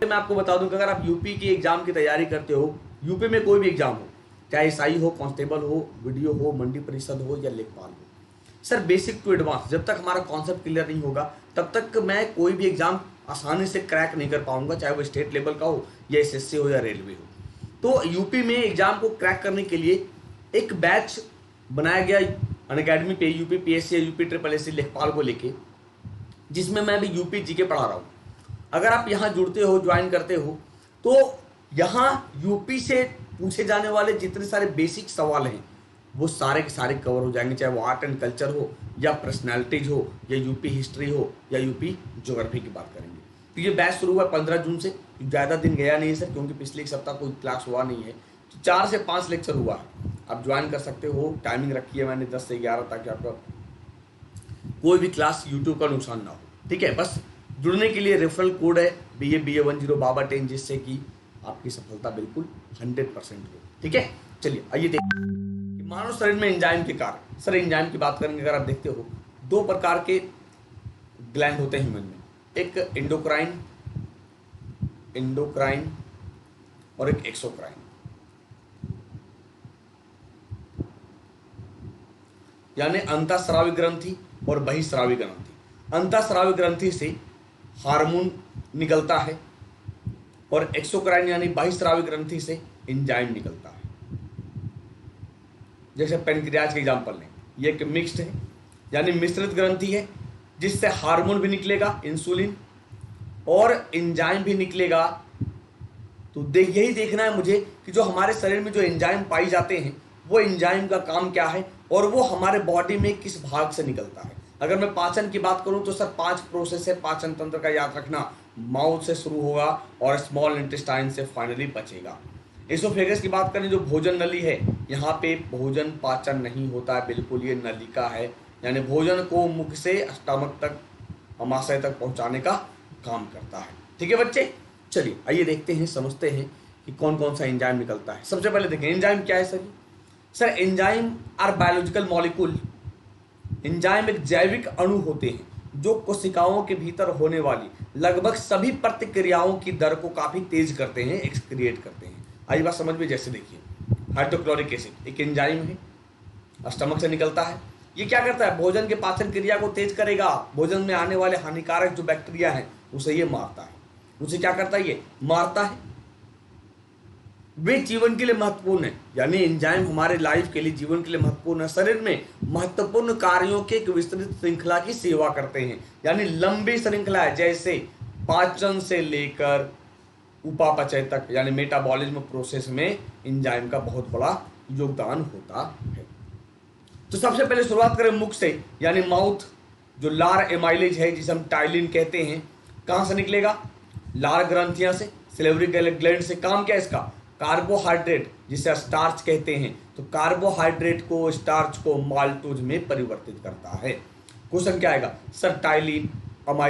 मैं आपको बता दूं कि अगर आप यूपी की एग्जाम की तैयारी करते हो, यूपी में कोई भी एग्जाम हो, चाहे एसआई हो, कांस्टेबल हो, वीडियो हो, मंडी परिषद हो या लेखपाल हो, सर बेसिक टू एडवांस जब तक हमारा कॉन्सेप्ट क्लियर नहीं होगा तब तक मैं कोई भी एग्जाम आसानी से क्रैक नहीं कर पाऊंगा, चाहे वो स्टेट लेवल का हो या एसएससी हो या रेलवे हो। तो यूपी में एग्जाम को क्रैक करने के लिए एक बैच बनाया गया अनअकैडमी पे, यूपी पीएससी या यूपी ट्रिपल एससी लेखपाल को लेके, जिसमें मैं भी यूपी जीके पढ़ा रहा हूँ। अगर आप यहाँ जुड़ते हो, ज्वाइन करते हो, तो यहाँ यूपी से पूछे जाने वाले जितने सारे बेसिक सवाल हैं वो सारे के सारे कवर हो जाएंगे, चाहे वो आर्ट एंड कल्चर हो या पर्सनैलिटीज हो या यूपी हिस्ट्री हो या यूपी ज्योग्राफी की बात करेंगे। तो ये बैच शुरू हुआ 15 जून से। ज़्यादा दिन गया नहीं है सर, क्योंकि पिछले एक सप्ताह कोई क्लास हुआ नहीं है, तो 4 से 5 लेक्चर हुआ है। आप ज्वाइन कर सकते हो, टाइमिंग रखी है मैंने 10 से 11, ताकि आपका कोई भी क्लास यूट्यूब का नुकसान ना हो। ठीक है, बस जुड़ने के लिए रेफरल कोड है BA10 बाबा 10, जिससे कि आपकी सफलता बिल्कुल 100% हो। ठीक है, चलिए आइए देखिए मानव शरीर में एंजाइम के कार्य। सर एंजाइम की बात करेंगे, अगर आप देखते हो 2 प्रकार के ग्लैंड होते हैं ह्यूमन में, एक एंडोक्राइन और एक एक्सोक्राइन। यानी अंतःस्रावी ग्रंथि और बहिःस्रावी ग्रंथि। अंतःस्रावी ग्रंथि से हार्मोन निकलता है और एक्सोक्राइन यानी बहिःस्रावी ग्रंथि से एंजाइम निकलता है। जैसे पेनक्रियाज के एग्जाम्पल लें, ये एक मिक्स्ड है यानी मिश्रित ग्रंथि है, जिससे हार्मोन भी निकलेगा इंसुलिन और एंजाइम भी निकलेगा। तो यही देखना है मुझे कि जो हमारे शरीर में जो एंजाइम पाई जाते हैं वो एंजाइम का काम क्या है और वो हमारे बॉडी में किस भाग से निकलता है। अगर मैं पाचन की बात करूं तो सर 5 प्रोसेस है पाचन तंत्र का, याद रखना। माउथ से शुरू होगा और स्मॉल इंटेस्टाइन से फाइनली पचेगा। एसोफेगस की बात करें, जो भोजन नली है, यहाँ पे भोजन पाचन नहीं होता है, बिल्कुल ये नलिका है, यानी भोजन को मुख से स्टमक तक, अमाशय तक पहुंचाने का काम करता है। ठीक है बच्चे, चलिए आइए देखते हैं, समझते हैं कि कौन कौन सा एंजाइम निकलता है। सबसे पहले देखें एंजाइम क्या है sir. Sir enzyme are biological molecule. Enzyme एक जैविक अणु होते हैं जो कोशिकाओं के भीतर होने वाली लगभग सभी प्रतिक्रियाओं की दर को काफी तेज करते हैं, एक्सक्रिएट करते हैं। आई बात समझ में, जैसे देखिए हाइड्रोक्लोरिक एसिड एक एंजाइम है, स्टमक से निकलता है। ये क्या करता है, भोजन के पाचन क्रिया को तेज करेगा, भोजन में आने वाले हानिकारक जो बैक्टीरिया है उसे ये मारता है। उसे क्या करता है, ये मारता है। वे जीवन के लिए महत्वपूर्ण है, यानी एंजाइम हमारे लाइफ के लिए, जीवन के लिए महत्वपूर्ण है। शरीर में महत्वपूर्ण कार्यों के एक विस्तृत श्रृंखला की सेवा करते हैं, यानी लंबी श्रृंखला है, जैसे पाचन से लेकर उपापचय तक, यानी मेटाबॉलिज्म प्रोसेस में एंजाइम का बहुत बड़ा योगदान होता है। तो सबसे पहले शुरुआत करें मुख से, यानी माउथ। जो लार एमाइलेज है, जिसे हम टाइलिन कहते हैं, कहां से निकलेगा, लार ग्रंथियां से, सिलेवरी ग्लैंड से। काम क्या है इसका, कार्बोहाइड्रेट, जिसे स्टार्च कहते हैं, तो कार्बोहाइड्रेट को, स्टार्च को माल्टोज में परिवर्तित करता है। क्वेश्चन क्या आएगा सर, टाइलिन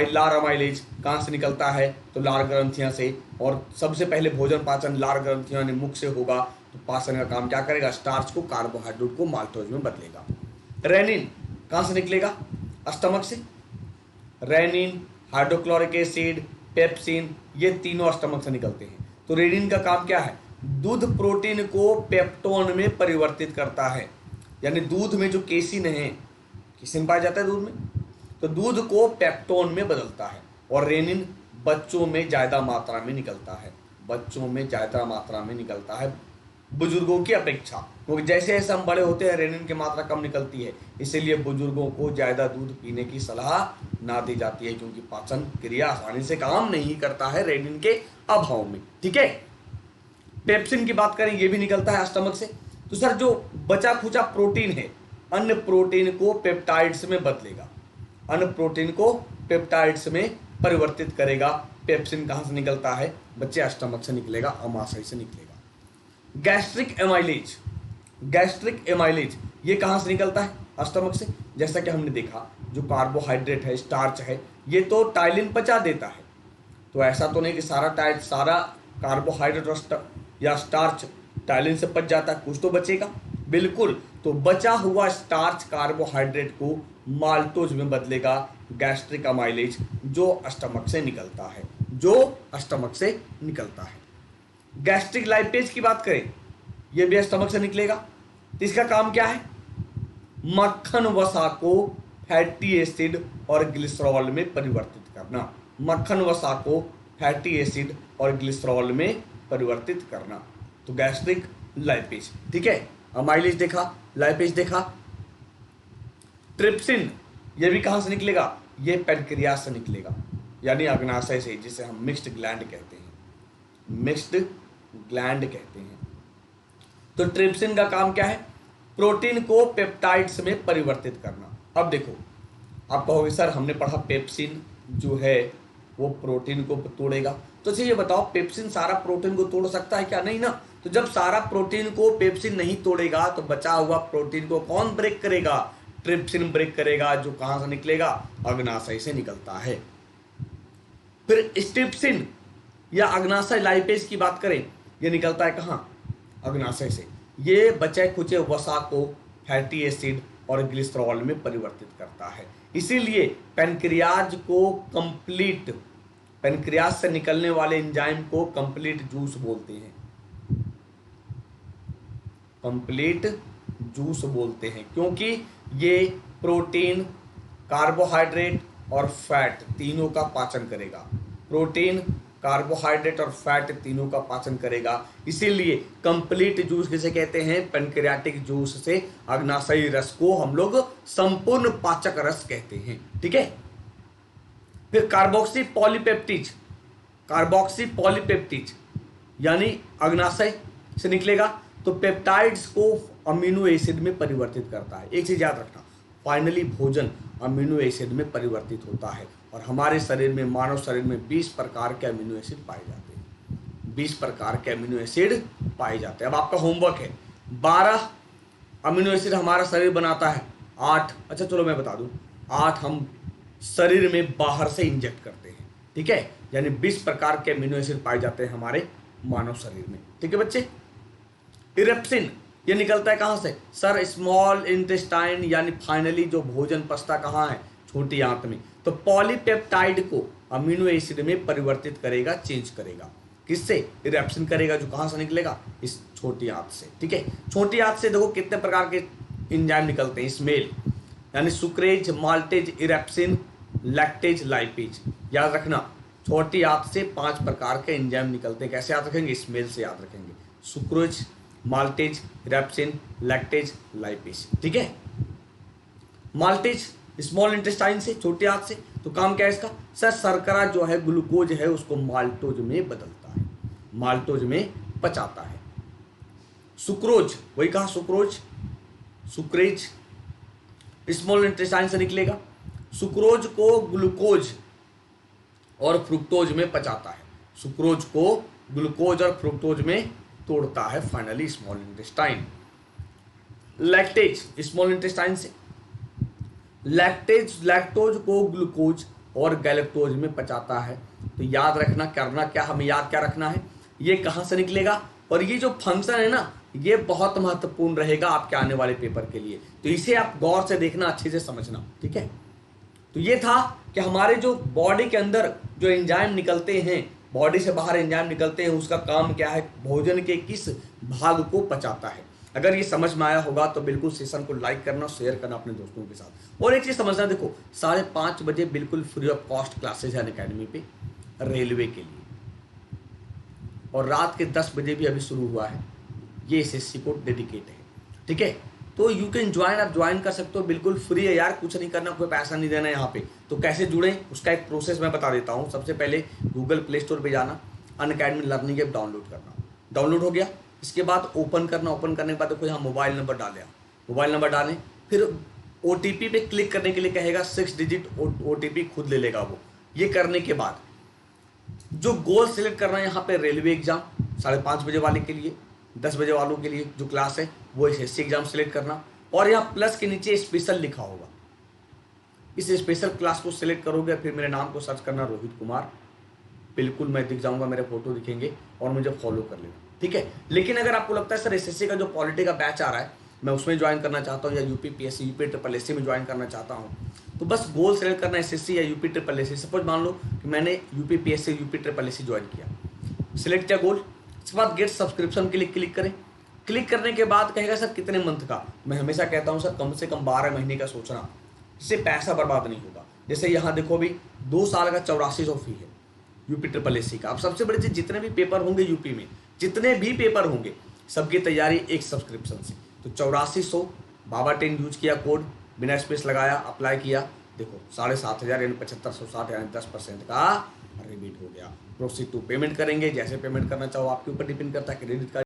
लार अमाइलेज कहाँ से निकलता है, तो लार ग्रंथियां से। और सबसे पहले भोजन पाचन लार ग्रंथियां यानी मुख से होगा, तो पाचन का काम क्या करेगा, स्टार्च को, कार्बोहाइड्रेट को माल्टोज में बदलेगा। रेनिन कहाँ से निकलेगा, स्टमक से। रेनिन, हाइड्रोक्लोरिक एसिड, पेप्सिन, ये तीनों स्टमक से निकलते हैं। तो रेनिन का काम क्या है, दूध प्रोटीन को पेप्टोन में परिवर्तित करता है, यानी दूध में जो केसिन है, केसिन पाया जाता है दूध में, तो दूध को पेप्टोन में बदलता है। और रेनिन बच्चों में ज्यादा मात्रा में निकलता है, बच्चों में ज्यादा मात्रा में निकलता है बुजुर्गों की अपेक्षा, क्योंकि जैसे जैसे हम बड़े होते हैं रेनिन की मात्रा कम निकलती है, इसीलिए बुजुर्गों को ज्यादा दूध पीने की सलाह ना दी जाती है, क्योंकि पाचन क्रिया आसानी से काम नहीं करता है रेनिन के अभाव में। ठीक है, पेप्सिन की बात करें, ये भी निकलता है स्टमक से। तो सर जो बचा खुचा प्रोटीन है, अन्य प्रोटीन को पेप्टाइड्स में बदलेगा, अन्य प्रोटीन को पेप्टाइड्स में परिवर्तित करेगा। पेप्सिन कहां से निकलता है बच्चे, स्टमक से निकलेगा, अमाशय से निकलेगा। गैस्ट्रिक एमाइलेज, गैस्ट्रिक एमाइलेज ये कहां से निकलता है, स्टमक से। जैसा कि हमने देखा, जो कार्बोहाइड्रेट है, स्टार्च है, ये तो टाइलिन पचा देता है, तो ऐसा तो नहीं कि सारा कार्बोहाइड्रेट या स्टार्च टाइलिन से पच जाता है, कुछ तो बचेगा, बिल्कुल। तो बचा हुआ स्टार्च कार्बोहाइड्रेट को माल्टोज में बदलेगा, गैस्ट्रिक अमाइलेज, जो स्टमक से निकलता है। जो स्टमक से निकलता है। गैस्ट्रिक लाइपेज की बात करें, यह भी स्टमक से निकलेगा। तो इसका काम क्या है? मक्खन वसा को फैटी एसिड और ग्लिसरॉल में परिवर्तित करना। मक्खन वसा को फैटी एसिड और ग्लिसरॉल में परिवर्तित करना। तो गैस्ट्रिक लाइपेज, ठीक है। अमाइलेज देखा, लाइपेज देखा। ट्रिप्सिन, यह भी कहां से निकलेगा? यह पैनक्रियास से निकलेगा, यानी अग्नाशय से, जिसे हम मिक्स्ड ग्लैंड कहते हैं। मिक्स्ड ग्लैंड कहते हैं। तो ट्रिप्सिन का काम क्या है? प्रोटीन को पेप्टाइड्स में परिवर्तित करना। अब देखो, आप कहोगे सर हमने पढ़ा पेप्सिन जो है वो प्रोटीन को तोड़ेगा। तो अच्छा ये बताओ, पेप्सिन सारा प्रोटीन को तोड़ सकता है क्या? नहीं ना। तो जब सारा प्रोटीन को पेप्सिन नहीं तोड़ेगा तो बचा हुआ प्रोटीन को कौन ब्रेक करेगा? ट्रिप्सिन ब्रेक करेगा, जो कहां से निकलेगा? अग्नाशय से निकलता है। फिर स्ट्रिप्सिन या अग्नाशय लाइपेज की बात करें, ये निकलता है कहां? अग्नाशय से। ये बचे खुचे वसा को फैटी एसिड और ग्लिसरॉल में परिवर्तित करता है। इसीलिए पैनक्रियाज को कंप्लीट, पैनक्रियाज से निकलने वाले एंजाइम को कंप्लीट जूस बोलते हैं। कंप्लीट जूस बोलते हैं क्योंकि ये प्रोटीन, कार्बोहाइड्रेट और फैट तीनों का पाचन करेगा। प्रोटीन, कार्बोहाइड्रेट और फैट तीनों का पाचन करेगा। इसीलिए कंप्लीट जूस किसे कहते हैं? पैनक्रियाटिक जूस से अग्नाशयी रस को हम लोग संपूर्ण पाचक रस कहते हैं, ठीक है। फिर कार्बोक्सी पॉलीपेप्टिज, कार्बोक्सी पॉलीपेप्टिज यानी अग्नाशय से निकलेगा, तो पेप्टाइड्स को अमीनो एसिड में परिवर्तित करता है। एक चीज याद रखना, फाइनली भोजन अमीनो एसिड में परिवर्तित होता है और हमारे शरीर में, मानव शरीर में 20 प्रकार के अमीनो एसिड पाए जाते हैं। 20 प्रकार के अमीनो एसिड पाए जाते हैं। अब आपका होमवर्क है, 12 अमीनो एसिड हमारा शरीर बनाता है, 8, अच्छा चलो मैं बता दूं, 8 हम शरीर में बाहर से इंजेक्ट करते हैं, ठीक है। यानी 20 प्रकार के अमीनो एसिड पाए जाते हैं हमारे मानव शरीर में, ठीक है बच्चे। इरेप्सिन, ये निकलता है कहां से? सर स्मॉल इंटेस्टाइन, यानी फाइनली जो भोजन पचता कहां है? छोटी आंत में। तो पॉलीपेप्टाइड को अमीनो एसिड में परिवर्तित करेगा, चेंज करेगा। किससे? इरेप्सिन करेगा, जो कहां से निकलेगा? इस छोटी आंत से, ठीक है। छोटी आंत से देखो कितने प्रकार के एंजाइम निकलते हैं। स्मेल यानी sucrase, maltase, erepsin, lactase, lipase. याद रखना, छोटी आंत से 5 प्रकार के एंजाइम निकलते हैं। कैसे याद रखेंगे? स्मेल से याद रखेंगे। Sucrose, maltase, erepsin, lactase, lipase, ठीक है। माल्टेज स्मॉल इंटेस्टाइन से, छोटी आंत से। तो काम क्या है इसका? सर शर्करा जो है, ग्लूकोज है, उसको माल्टोज में बदलता है, माल्टोज में पचाता है। सुक्रोज, वही कहा सुक्रोज, सुक्रेज स्मॉल इंटेस्टाइन से निकलेगा। सुक्रोज को ग्लूकोज और फ्रुक्टोज में पचाता है। सुक्रोज को ग्लूकोज और फ्रुक्टोज में तोड़ता है finally small intestine. Lactase small intestine से, लैक्टेज लैक्टोज को ग्लूकोज और गैलेक्टोज में पचाता है। तो याद रखना, करना क्या, हमें याद क्या रखना है? ये कहां से निकलेगा और ये जो फंक्शन है ना, ये बहुत महत्वपूर्ण रहेगा आपके आने वाले पेपर के लिए। तो इसे आप गौर से देखना, अच्छे से समझना, ठीक है। तो ये था कि हमारे जो बॉडी के अंदर जो एंजाइम निकलते हैं, बॉडी से बाहर एंजाइम निकलते हैं, उसका काम क्या है? भोजन के किस भाग को पचाता है। अगर ये समझ में आया होगा तो बिल्कुल सेशन को लाइक करना, शेयर करना अपने दोस्तों के साथ। और एक चीज समझना, देखो 5:30 बजे बिल्कुल फ्री ऑफ कॉस्ट क्लासेज है अनअकैडमी पे रेलवे के लिए, और रात के 10 बजे भी अभी शुरू हुआ है। ये एसएससी को डेडिकेट है, ठीक है। तो यू कैन ज्वाइन, आप ज्वाइन कर सकते हो, बिल्कुल फ्री है यार, कुछ नहीं करना, कोई पैसा नहीं देना है यहाँ पे। तो कैसे जुड़े उसका एक प्रोसेस मैं बता देता हूँ। सबसे पहले गूगल प्ले स्टोर पे जाना, अनअकैडमी लर्निंग ऐप डाउनलोड करना। डाउनलोड हो गया, इसके बाद ओपन करना। ओपन करने के बाद देखो यहाँ मोबाइल नंबर डालें, मोबाइल नंबर डालें, फिर OTP पे क्लिक करने के लिए कहेगा, 6 डिजिट OTP खुद ले लेगा वो। ये करने के बाद जो गोल सिलेक्ट करना है यहाँ पे, रेलवे एग्जाम 5:30 बजे वाले के लिए, 10 बजे वालों के लिए जो क्लास है वो एसएससी एग्जाम सेलेक्ट करना। और यहाँ प्लस के नीचे स्पेशल लिखा होगा, इस स्पेशल क्लास को सिलेक्ट करोगे, फिर मेरे नाम को सर्च करना रोहित कुमार, बिल्कुल मैं दिख जाऊंगा, मेरे फोटो दिखेंगे और मुझे फॉलो कर लेना, ठीक है। लेकिन अगर आपको लगता है सर एसएससी का जो पॉलिटी का बैच आ रहा है मैं उसमें ज्वाइन करना चाहता हूँ, या यूपी PSC, UP SSC में ज्वाइन करना चाहता हूँ, तो बस गोल सेलेक्ट करना एसएससी या यूपी ट्रिपल एससी। सपोज मान लो कि मैंने UP PSC UP triple SC join किया, सिलेक्ट किया गोल, उसके बाद गेट सब्सक्रिप्शन के लिए क्लिक करें। क्लिक करने के बाद कहेगा सर कितने मंथ का। मैं हमेशा कहता हूँ सर कम से कम 12 महीने का सोचना, इससे पैसा बर्बाद नहीं होगा। जैसे यहाँ देखो अभी 2 साल का 8400 फी है यूपी ट्रिपल एससी का। अब सबसे बड़ी चीज़, जितने भी पेपर होंगे यूपी में, जितने भी पेपर होंगे, सबकी तैयारी एक सब्सक्रिप्शन से। तो 8400, बाबा 10 यूज किया कोड, बिना स्पेस लगाया, अप्लाई किया, देखो 7500 यानी 7560 यानी 10% का रिबीट हो गया। प्रोसीड टू पेमेंट करेंगे, जैसे पेमेंट करना चाहो आपके ऊपर डिपेंड करता है, क्रेडिट कार्ड